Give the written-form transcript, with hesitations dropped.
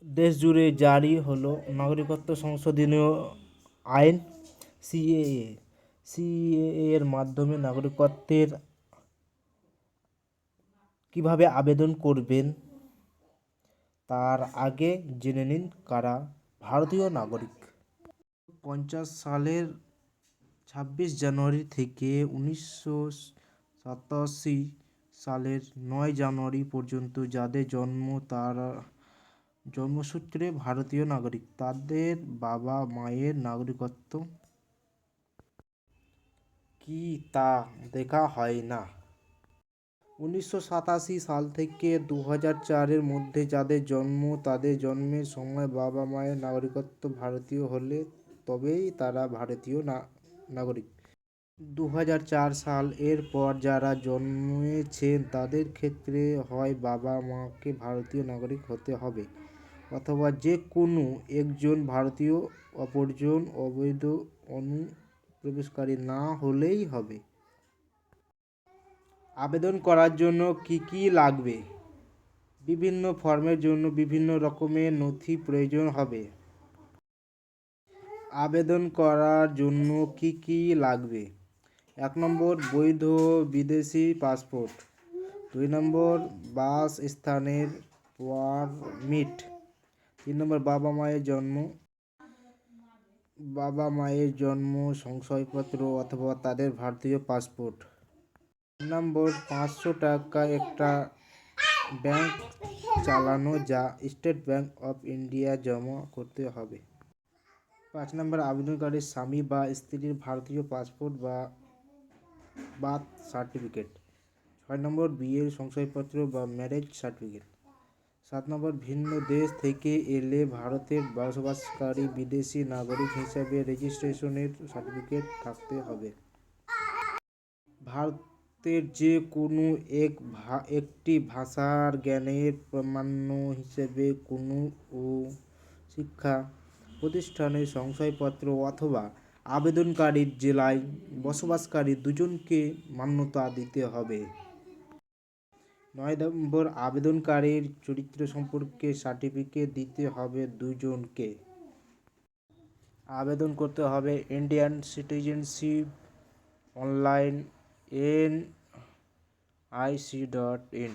দেশ জুড়ে জারি হলো নাগরিকত্ব সংশোধনী আইন সিএএ। সিএএ এর মাধ্যমে নাগরিকত্বের কিভাবে আবেদন করবেন তার আগে জেনে নিন কারা ভারতীয় নাগরিক। 1950 সালের 26 জানুয়ারি থেকে 1987 সালের 9 জানুয়ারি পর্যন্ত যাদের জন্ম তারা জন্মসূত্রে ভারতীয় নাগরিক। তাদের বাবা মায়ের নাগরিকত্ব কি তা দেখা হয় না। 1987 সাল থেকে 2004-এর মধ্যে যাদের জন্ম তাদের জন্মের সময় বাবা মায়ের নাগরিকত্ব ভারতীয় হলে তবেই তারা ভারতীয় নাগরিক। 2004 সাল এর পর যারা জন্মেছেন তাদের ক্ষেত্রে হয় বাবা মাকে ভারতীয় নাগরিক হতে হবে অথবা যে কোনো একজন ভারতীয় অপরজন অবৈধ অনুপ্রবেশকারী না হলেই হবে। আবেদন করার জন্য কি কি লাগবে? বিভিন্ন ফর্মের জন্য বিভিন্ন রকমের নথি প্রয়োজন হবে। আবেদন করার জন্য কি কি লাগবে? 1 নম্বর বৈধ বিদেশি পাসপোর্ট। 2 নম্বর বাসস্থানের পারমিট। 3 নম্বর বাবা মায়ের জন্ম শংসাপত্র অথবা তাদের ভারতীয় পাসপোর্ট। 4 নম্বর 500 টাকা একটা ব্যাংক চালানো যা স্টেট ব্যাংক অফ ইন্ডিয়া জমা করতে হবে। 5 নম্বর আবেদনকারীর স্বামী বা স্ত্রীর ভারতীয় পাসপোর্ট বা বার্থ সার্টিফিকেট। 6 নম্বর বিয়ের শংসাপত্র বা ম্যারেজ সার্টিফিকেট। 7 নম্বর ভিন্ন দেশ থেকে এলে ভারতের বসবাসকারী বিদেশি নাগরিক হিসাবে রেজিস্ট্রেশনের সার্টিফিকেট থাকতে হবে। ভারতের যে কোনো একটি ভাষার জ্ঞানের প্রামাণ্য হিসেবে কোনো শিক্ষা প্রতিষ্ঠানের শংসাপত্র অথবা আবেদনকারীর জেলায় বসবাসকারী দুজনকে মান্যতা দিতে হবে। 9 নম্বর আবেদনকারীর চরিত্র সম্পর্কে সার্টিফিকেট দিতে হবে দুজনকে। আবেদন করতে হবে ইন্ডিয়ান সিটিজেনশিপ অনলাইন NIC.in।